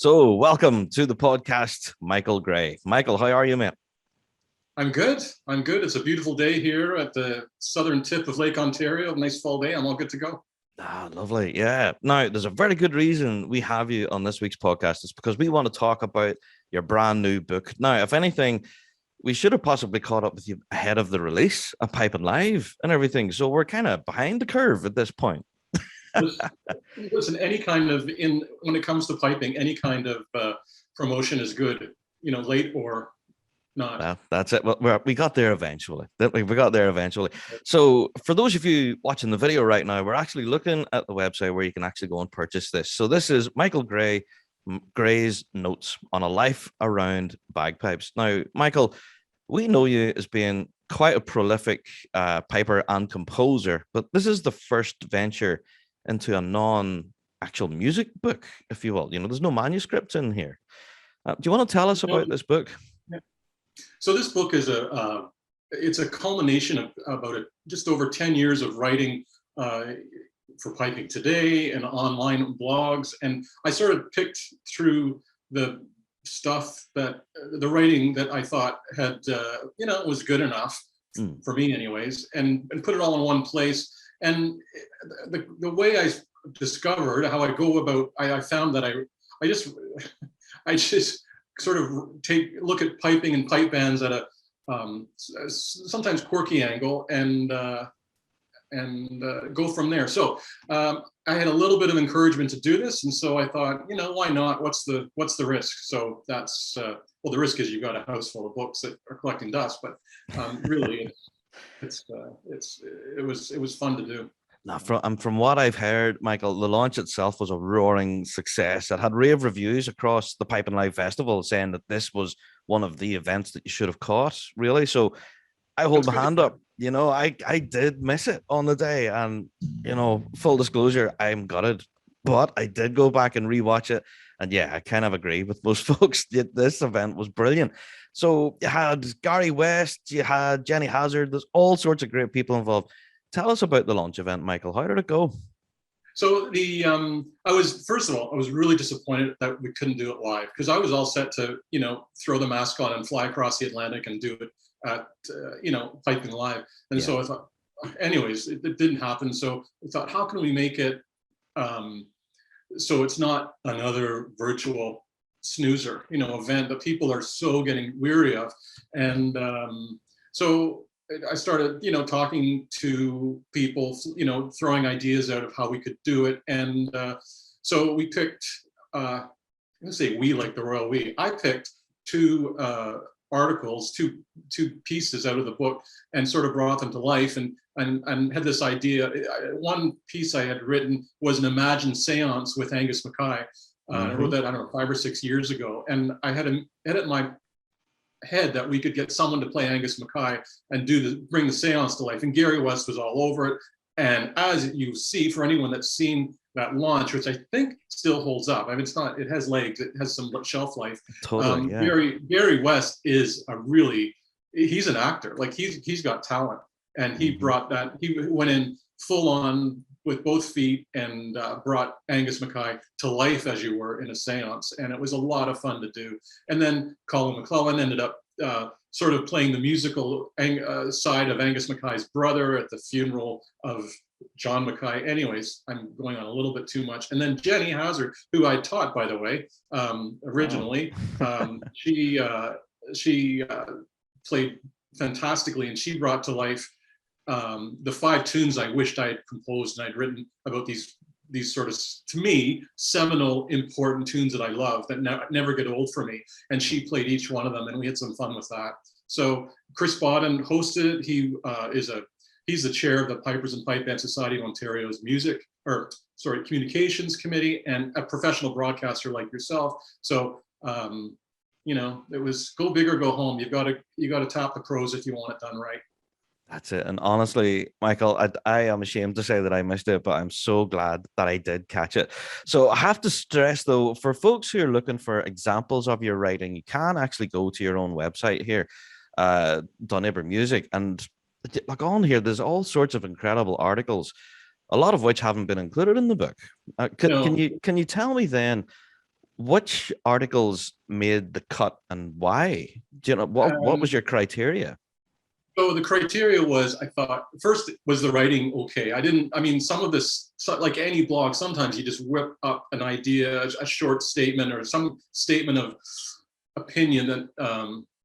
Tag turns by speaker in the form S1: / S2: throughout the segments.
S1: So, welcome to the podcast, Michael Gray. Michael, how are you, mate?
S2: I'm good. I'm good. It's a beautiful day here at the southern tip of Lake Ontario. Nice fall day. I'm all good to go.
S1: Lovely. Yeah. Now, there's a very good reason we have you on this week's podcast. It's because we want to talk about your brand new book. Now, if anything, we should have possibly caught up with you ahead of the release of Piping Live and everything. So we're kind of behind the curve at this point.
S2: Listen, when it comes to piping, any kind of promotion is good, late or not.
S1: Well, that's it. Well, we got there eventually. We got there eventually. So for those of you watching the video right now, we're actually looking at the website where you can actually go and purchase this. So this is Michael Gray's notes on a life around bagpipes. Now, Michael, we know you as being quite a prolific piper and composer, but this is the first venture into a non-actual music book, if you will. There's no manuscripts in here. Do you want to tell us about this book?
S2: Yeah. So this book is it's a culmination of about just over 10 years of writing for Piping Today and online blogs. And I sort of picked through the stuff the writing that I thought had, was good enough for me anyways, and put it all in one place. And the way I discovered how I go about, I found that I just sort of look at piping and pipe bands at a sometimes quirky angle and go from there. So I had a little bit of encouragement to do this, and so I thought, why not? What's the risk? So that's the risk is you've got a house full of books that are collecting dust, but really. It was fun to do.
S1: Now, from what I've heard, Michael, the launch itself was a roaring success. It had rave reviews across the Pipe and Live Festival saying that this was one of the events that you should have caught, really. So I hold my hand up. I did miss it on the day. And, full disclosure, I'm gutted. But I did go back and rewatch it. And yeah, I kind of agree with most folks that this event was brilliant. So you had Gary West, you had Jenny Hazard. There's all sorts of great people involved. Tell us about the launch event, Michael. How did it go?
S2: So I was really disappointed that we couldn't do it live, because I was all set to, throw the mask on and fly across the Atlantic and do it at, Piping Live. And so I thought, anyways, it didn't happen. So I thought, how can we make it so it's not another virtual snoozer, event that people are so getting weary of. And so I started, talking to people, throwing ideas out of how we could do it. And so we picked, I'm gonna say we like the royal we. I picked two articles, two pieces out of the book, and sort of brought them to life, and had this idea. One piece I had written was an imagined seance with Angus Mackay. I wrote that, 5 or 6 years ago. And I had it in my head that we could get someone to play Angus Mackay and bring the seance to life. And Gary West was all over it. And as you see, for anyone that's seen that launch, which I think still holds up. I mean, it has legs, it has some shelf life.
S1: Totally, yeah.
S2: Gary West is he's an actor. Like he's got talent. And he brought that, he went in full on with both feet and brought Angus Mackay to life, as you were, in a seance. And it was a lot of fun to do. And then Colin McClellan ended up sort of playing the musical side of Angus Mackay's brother at the funeral of John Mackay. Anyways, I'm going on a little bit too much. And then Jenny Hazard, who I taught, by the way, originally, she played fantastically, and she brought to life the 5 tunes I wished I had composed and I'd written about these sort of, to me, seminal, important tunes that I love that never get old for me. And she played each one of them, and we had some fun with that. So Chris Bodden hosted. He's the chair of the Pipers and Pipe Band Society of Ontario's communications committee, and a professional broadcaster like yourself. So it was go big or go home. You got to tap the pros if you want it done right.
S1: That's it. And honestly, Michael, I am ashamed to say that I missed it, but I'm so glad that I did catch it. So I have to stress, though, for folks who are looking for examples of your writing, you can actually go to your own website here, Doneber Music, and like on here, there's all sorts of incredible articles, a lot of which haven't been included in the book. Can you tell me then, which articles made the cut and why? Do you know what was your criteria?
S2: So the criteria was, I thought, first, was the writing okay? I mean, some of this, like any blog, sometimes you just whip up an idea, a short statement or some statement of opinion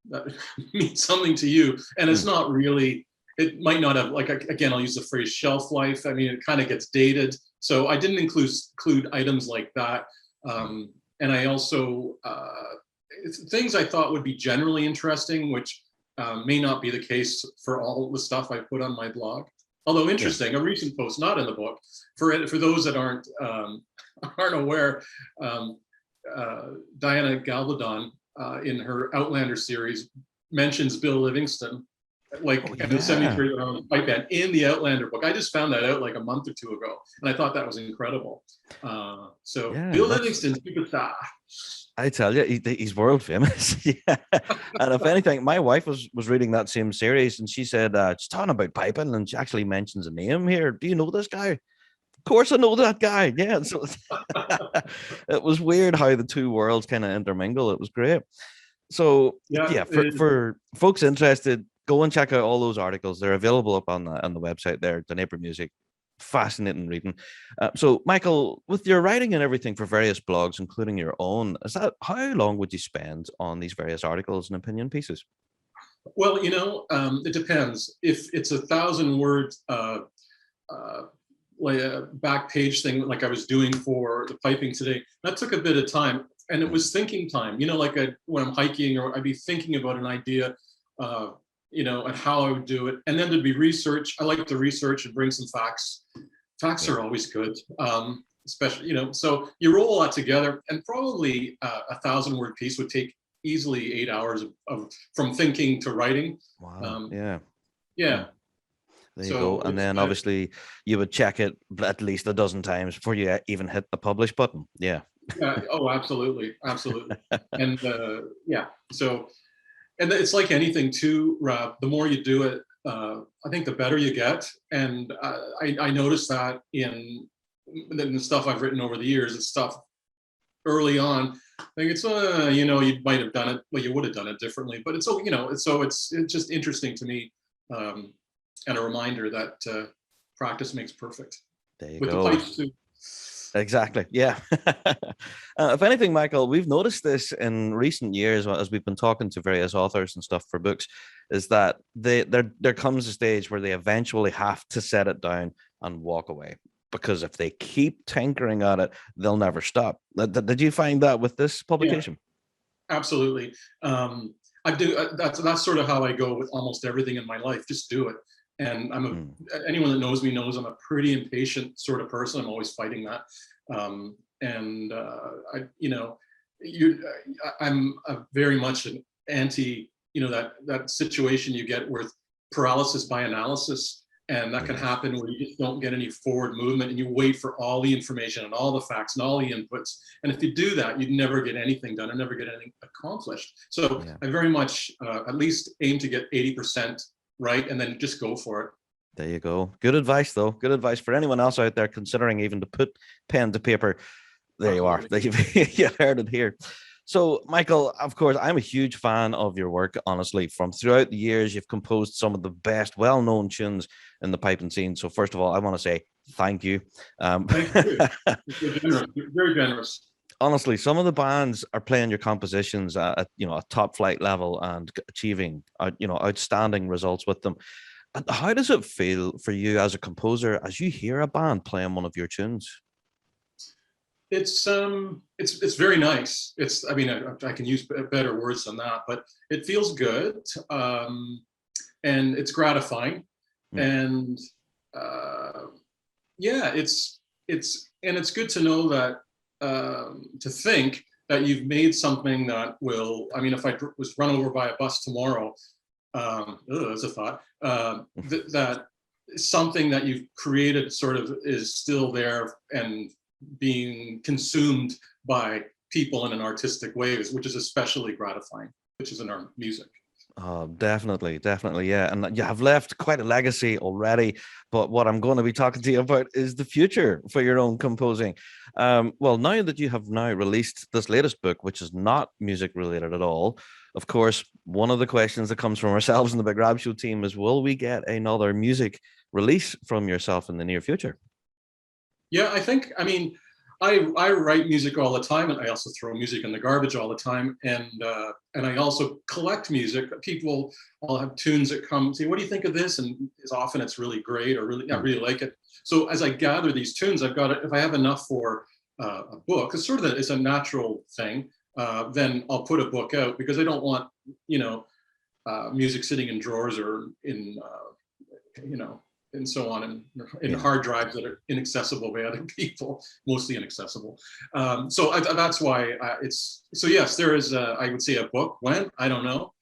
S2: that means something to you. And it's not really, it might not have, like, again, I'll use the phrase shelf life. I mean, it kind of gets dated. So I didn't include items like that. And I also, things I thought would be generally interesting, which may not be the case for all the stuff I put on my blog. Although interesting, a recent post, not in the book, for those that aren't aware, Diana Gabaldon in her Outlander series mentions Bill Livingston, like in the 73 pipe band in the Outlander book. I just found that out like a month or two ago, and I thought that was incredible. Bill Livingston, superstar.
S1: I tell you, he's world famous. Yeah. And if anything, my wife was reading that same series, and she said, she's talking about piping, and she actually mentions a name here. Do you know this guy? Of course I know that guy. Yeah. So it was weird how the two worlds kind of intermingle. It was great. So for folks interested, go and check out all those articles. They're available up on the website there, the Neighbor Music. Fascinating reading. So Michael, with your writing and everything for various blogs, including your own, how long would you spend on these various articles and opinion pieces?
S2: Well, it depends. If it's 1,000 words, like a back page thing, like I was doing for the piping today, that took a bit of time, and it was thinking time. Like when I'm hiking, or I'd be thinking about an idea, and how I would do it. And then there'd be research. I like to research and bring some facts. Facts are always good, especially, so you roll all that together, and probably a 1,000-word piece would take easily 8 hours of from thinking to writing.
S1: Wow.
S2: Yeah.
S1: There you go. And then obviously you would check it at least a dozen times before you even hit the publish button. Yeah.
S2: Yeah. Oh, absolutely. And so, and it's like anything too, Rob, the more you do it, I think the better you get. And I noticed that in the stuff I've written over the years, it's stuff early on. I think it's, you might have done it, well, you would have done it differently, but it's, it's just interesting to me, and a reminder that practice makes perfect.
S1: There you
S2: go. With
S1: the
S2: pipes too.
S1: Exactly. Yeah. If anything, Michael, we've noticed this in recent years as we've been talking to various authors and stuff for books, is that there comes a stage where they eventually have to set it down and walk away, because if they keep tinkering at it, they'll never stop. Did you find that with this publication?
S2: Yeah, absolutely. I do. That's sort of how I go with almost everything in my life. Just do it. And anyone that knows me knows I'm a pretty impatient sort of person. I'm always fighting that. I'm very much an anti, that situation you get with paralysis by analysis. And that can happen where you just don't get any forward movement, and you wait for all the information and all the facts and all the inputs. And if you do that, you'd never get anything done and never get anything accomplished. So I very much at least aim to get 80% right, and then just go for it.
S1: There you go. Good advice, though. Good advice for anyone else out there considering even to put pen to paper. There you are. You heard it here. So, Michael, of course, I'm a huge fan of your work, honestly. From throughout the years, you've composed some of the best well-known tunes in the piping scene. So, first of all, I want to say thank you.
S2: Thank you. You're very generous.
S1: Honestly, some of the bands are playing your compositions at a top flight level and achieving outstanding results with them. And how does it feel for you as a composer as you hear a band playing one of your tunes?
S2: It's very nice. I can use better words than that, but it feels good, and it's gratifying, and it's good to know that. To think that you've made something that will, if I was run over by a bus tomorrow, that's a thought, that something that you've created sort of is still there and being consumed by people in an artistic way, which is especially gratifying, which is in our music.
S1: Oh, definitely, definitely, yeah. And you have left quite a legacy already. But what I'm going to be talking to you about is the future for your own composing. Well, now that you have now released this latest book, which is not music related at all, of course, one of the questions that comes from ourselves and the Big Rab Show team is, will we get another music release from yourself in the near future?
S2: Yeah, I mean, I write music all the time, and I also throw music in the garbage all the time, and I also collect music. People all have tunes that come say, "What do you think of this?" And as often it's really great or really I really like it. So as I gather these tunes, I've got if I have enough for a book, it's sort of it's a natural thing. Then I'll put a book out because I don't want you know music sitting in drawers or in you know, and so on, and in
S1: Yeah.
S2: hard drives that are inaccessible by other people, mostly inaccessible. That's why it's so. Yes, there is. I would say a book. When I don't know.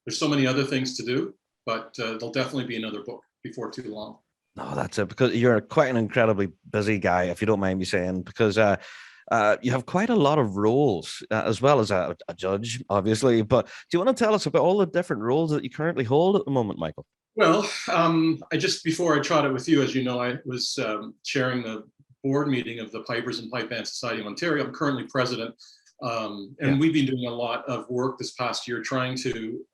S2: There's so many other things to do, but there'll definitely be another book before too long.
S1: No, that's it. Because you're quite an incredibly busy guy, if you don't mind me saying, because you have quite a lot of roles, as well as a judge, obviously. But do you want to tell us about all the different roles that you currently hold at the moment, Michael?
S2: Well, I just before I chatted with you, as you know, I was chairing the board meeting of the Pipers and Pipe Band Society of Ontario. I'm currently president,
S1: Yeah.
S2: and we've been doing a lot of work this past year trying to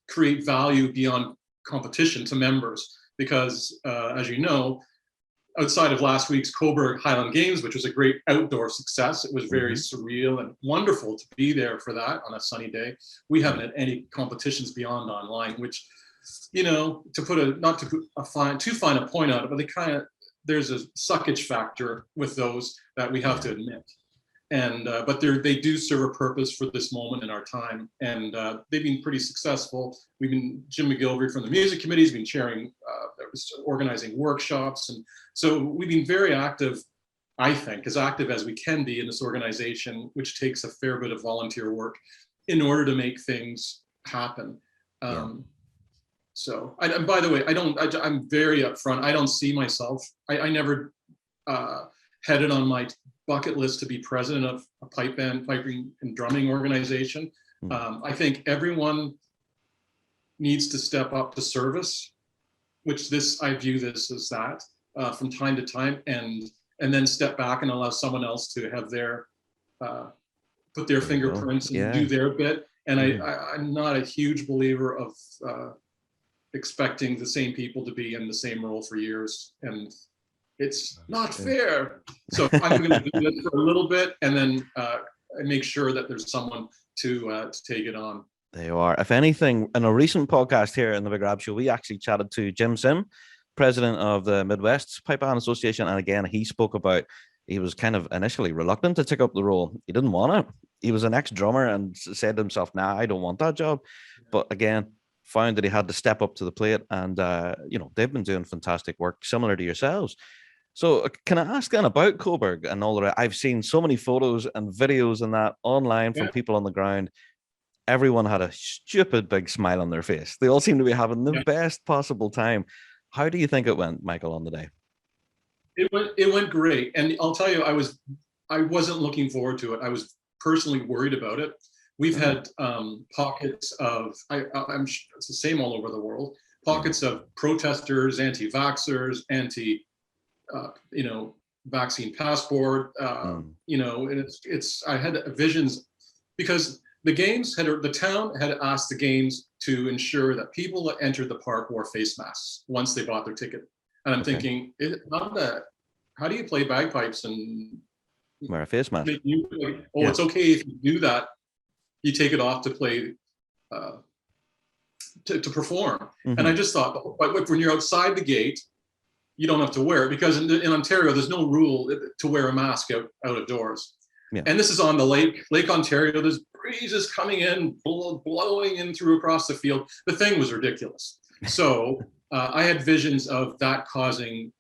S2: create value beyond competition to members. Because, as you know, outside of last week's Coburg Highland Games, which was a great outdoor success, it was very surreal and wonderful to be there for that on a sunny day. We haven't had any competitions beyond online, which, you know, to put a not to put a fine too fine a point on it, but they kind of there's a suckage factor with those that we have to admit. And but they do serve a purpose for this moment in our time, and they've been pretty successful. We've been Jim McGilvery from the music committee has been chairing, organizing workshops, and so we've been very active. I think as active as we can be in this organization, which takes a fair bit of volunteer work in order to make things happen.
S1: Yeah.
S2: And by the way, I'm very upfront. I don't see myself. I never had it on my bucket list to be president of a pipe band, piping and drumming organization. I think everyone needs to step up to service, which I view this as that from time to time, and then step back and allow someone else to have their put their fingerprints and do their bit. And I'm not a huge believer of expecting the same people to be in the same role for years, and it's not fair. So I'm going to do this for a little bit, and then make sure that there's someone to take it on.
S1: There you are. If anything, in a recent podcast here in the Big Rab Show, we actually chatted to Jim Sim, president of the Midwest Pipe Band Association, and again, he spoke about he was kind of initially reluctant to take up the role. He didn't want it. He was an ex-drummer and said to himself, "Nah, I don't want that job." But again, found that he had to step up to the plate, and they've been doing fantastic work, similar to yourselves. So can I ask then about Coburg and all that? I've seen so many photos and videos and that online from people on the ground. Everyone had a stupid big smile on their face. They all seem to be having the best possible time. How do you think it went, Michael, on the day?
S2: It went great, and I'll tell you, I wasn't looking forward to it. I was personally worried about it. We've had pockets of I'm sure it's the same all over the world. Pockets of protesters, anti-vaxxers, vaccine passport. And I had visions because the town had asked the games to ensure that people that entered the park wore face masks once they bought their ticket. And I'm thinking, how do you play bagpipes and
S1: wear a face mask?
S2: It's okay if you do that. You take it off to play, to perform. And I just thought, when you're outside the gate, you don't have to wear it, because in Ontario, there's no rule to wear a mask out of doors. Yeah. And this is on the Lake Ontario. There's breezes coming in, blowing in through across the field. The thing was ridiculous. So I had visions of that causing,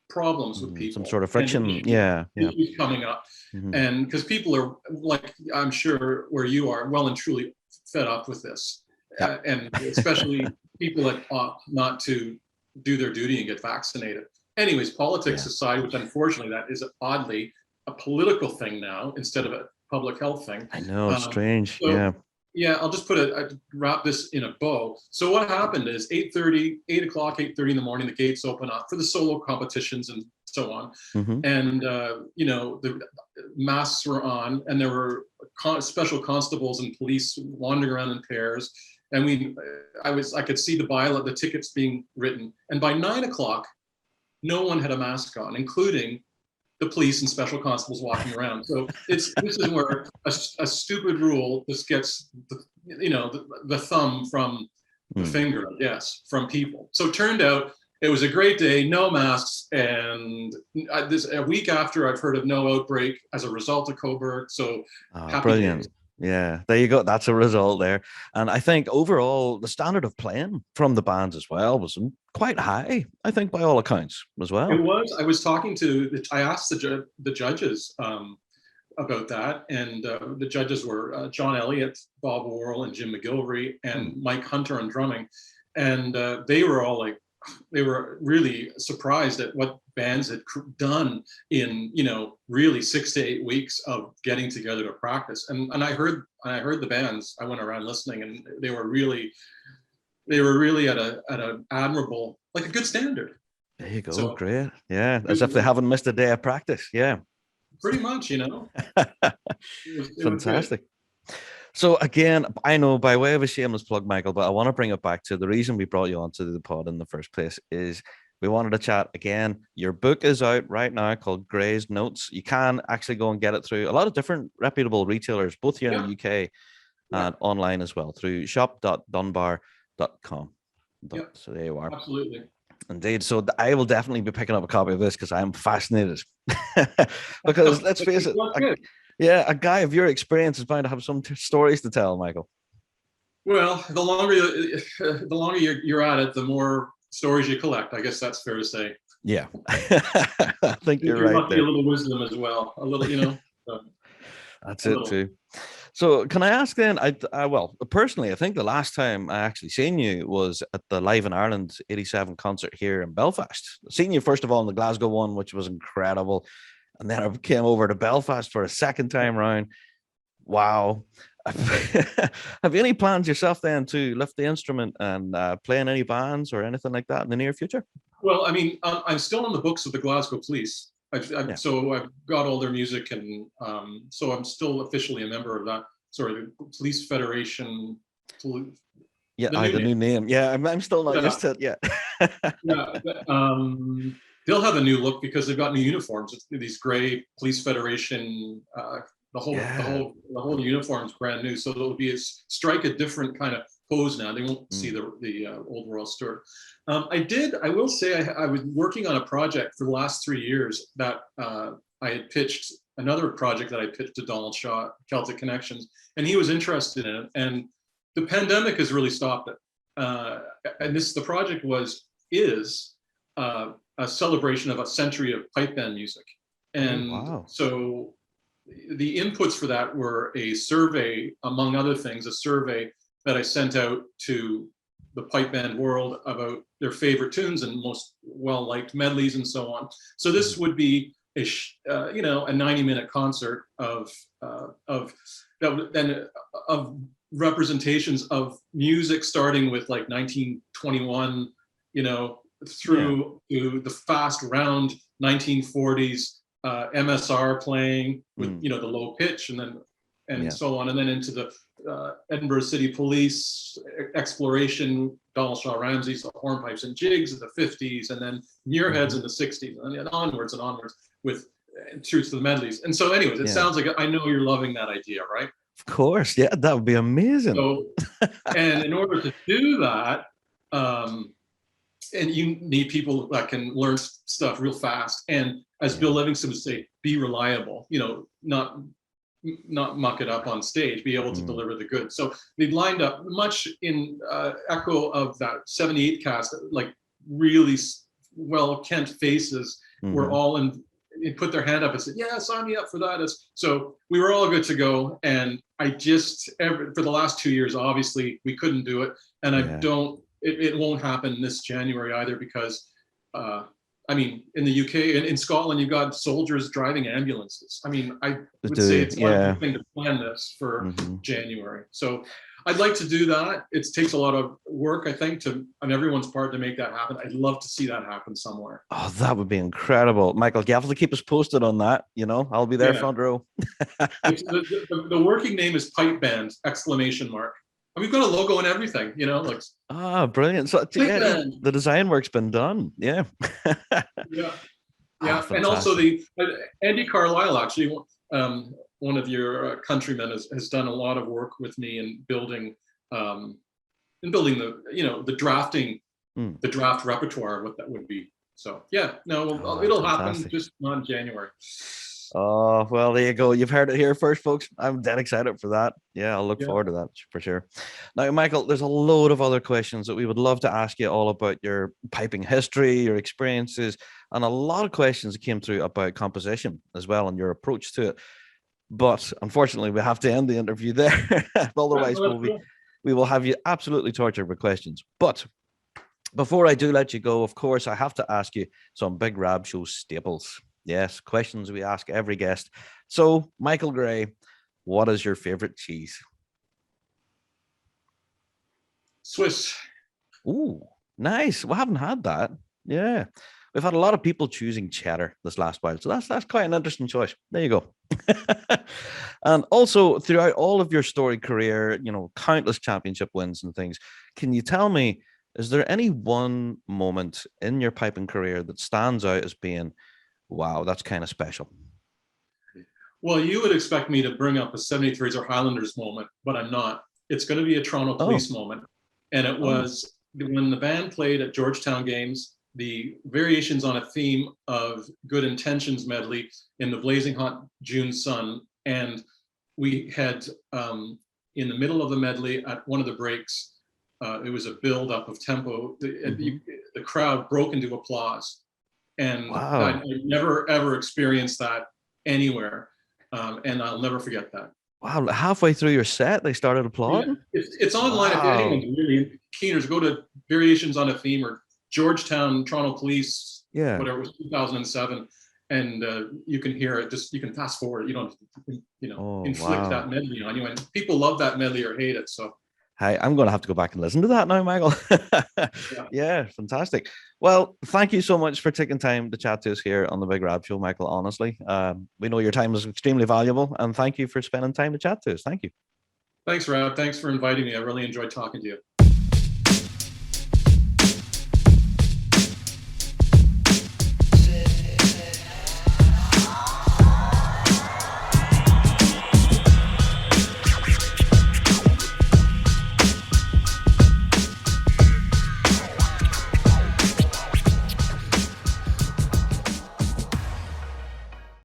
S2: problems with people.
S1: Some sort of friction.
S2: Issues coming up. And because people are, like, I'm sure where you are, well and truly fed up with this. And especially people that opt not to do their duty and get vaccinated. Anyways, politics aside, which unfortunately that is oddly a political thing now instead of a public health thing.
S1: I know, it's strange. So
S2: Yeah, I'll just wrap this in a bow. So what happened is 8:30 in the morning, the gates open up for the solo competitions and so on.
S1: Mm-hmm.
S2: And, the masks were on, and there were special constables and police wandering around in pairs. And I could see the tickets being written. And by 9 o'clock, no one had a mask on, including the police and special constables walking around. So this is where a stupid rule just gets the thumb from the finger, yes, from people. So it turned out it was a great day, no masks, and a week after I've heard of no outbreak as a result of Coburg. So happy
S1: brilliant.
S2: days.
S1: Yeah, there you go. That's a result there. And I think overall, the standard of playing from the bands as well was quite high, I think, by all accounts as well.
S2: It was. I asked the judges about that, and the judges were John Elliott, Bob Worrell, and Jim McGilvery, and Mike Hunter on drumming. And they were really surprised at what bands had done in really 6 to 8 weeks of getting together to practice. And I heard the bands. I went around listening, and they were really at an admirable, like a good standard.
S1: There you go. So, great. Yeah, as if they haven't missed a day of practice. Yeah,
S2: pretty much. It
S1: fantastic. So again, I know by way of a shameless plug, Michael, but I want to bring it back to the reason we brought you onto the pod in the first place is we wanted to chat again. Your book is out right now called Gray's Notes. You can actually go and get it through a lot of different reputable retailers, both here in the UK and online as well, through shop.dunbar.com. So there you are.
S2: Absolutely.
S1: Indeed. So I will definitely be picking up a copy of this because I'm fascinated. Because let's face it, a guy of your experience is bound to have some stories to tell, Michael.
S2: Well, the longer you're at it, the more stories you collect. I guess that's fair to say.
S1: Yeah, I think you're right.
S2: There. A little wisdom as well. A little,
S1: That's it too. So can I ask then, well, personally, I think the last time I actually seen you was at the Live in Ireland 87 concert here in Belfast. Seen you, first of all, in the Glasgow one, which was incredible. And then I came over to Belfast for a second time round. Wow. Have you any plans yourself then to lift the instrument and play in any bands or anything like that in the near future?
S2: Well, I mean, I'm still on the books of the Glasgow Police. So I've got all their music, and so I'm still officially a member of that. Sorry, the Police Federation. The
S1: new name. Yeah, I'm still not used to it yet.
S2: They'll have a new look because they've got new uniforms. It's these gray Police Federation. The whole uniform's brand new, so it'll be strike a different kind of pose now. They won't see the old Royal Stewart. I will say I was working on a project for the last 3 years that I had pitched, another project that I pitched to Donald Shaw, Celtic Connections, and he was interested in it. And the pandemic has really stopped it. And the project is a celebration of a century of pipe band music. And so the inputs for that were a survey, among other things, a survey that I sent out to the pipe band world about their favorite tunes and most well-liked medleys and so on. So this would be a 90-minute concert of representations of music starting with like 1921, through to the fast round 1940s MSR playing with the low pitch and so on, and then into the Edinburgh City Police exploration, Donald Shaw Ramsey's the hornpipes and jigs in the 50s, and then Muirheads in the 60s, and onwards with through to the medleys. And so anyways, it sounds like, I know you're loving that idea, right?
S1: Of course, yeah, that would be amazing.
S2: So, and in order to do that, and you need people that can learn stuff real fast, and as Bill Livingston would say, be reliable, not muck it up on stage, be able to deliver the goods. So they lined up much in echo of that 78 cast, like really well-kent faces were all put their hand up and said, yeah, sign me up for that. So we were all good to go. And I just, for the last 2 years, obviously we couldn't do it. And it won't happen this January either, because in the UK and in Scotland, you've got soldiers driving ambulances. I mean, I would say it's not a good thing to plan this for January. So I'd like to do that. It takes a lot of work, I think, on everyone's part to make that happen. I'd love to see that happen somewhere.
S1: Oh, that would be incredible. Michael, you have to keep us posted on that. You know, I'll be there front row.
S2: The working name is Pipe Band, ! And we've got a logo and everything, you know, like.
S1: Brilliant. So the design work's been done. Yeah.
S2: Yeah. And also Andy Carlisle, actually, one of your countrymen has done a lot of work with me in building the drafting, the draft repertoire, what that would be. So it'll happen just on January.
S1: Oh, well, there you go. You've heard it here first, folks. I'm dead excited for that. Yeah, I'll look forward to that for sure. Now, Michael, there's a load of other questions that we would love to ask you all about your piping history, your experiences, and a lot of questions that came through about composition as well and your approach to it. But unfortunately, we have to end the interview there. Otherwise, we will have you absolutely tortured with questions. But before I do let you go, of course, I have to ask you some Big Rab Show staples. Yes, questions we ask every guest. So, Michael Gray, what is your favorite cheese?
S2: Swiss.
S1: Ooh, nice. We haven't had that. Yeah. We've had a lot of people choosing cheddar this last while. So that's quite an interesting choice. There you go. And also, throughout all of your storied career, you know, countless championship wins and things, can you tell me, is there any one moment in your piping career that stands out as being, wow, that's kind of special?
S2: Well, you would expect me to bring up a 73s or Highlanders moment, but I'm not. It's going to be a Toronto Police moment. And it was when the band played at Georgetown games, the variations on a theme of Good Intentions medley in the blazing hot June sun. And we had, in the middle of the medley at one of the breaks, it was a build up of tempo. The crowd broke into applause. And I never, ever experienced that anywhere. And I'll never forget that.
S1: Wow. Halfway through your set, they started applauding?
S2: Yeah. It's online. If anyone's really keen, go to Variations on a Theme or Georgetown, Toronto Police, whatever, it was 2007. And you can hear it. You can fast forward. You don't, inflict that medley on you. And people love that medley or hate it. So.
S1: Hey, I'm going to have to go back and listen to that now, Michael. Yeah, fantastic. Well, thank you so much for taking time to chat to us here on the Big Rab Show, Michael. Honestly, we know your time is extremely valuable, and thank you for spending time to chat to us. Thank you.
S2: Thanks, Rab. Thanks for inviting me. I really enjoyed talking to you.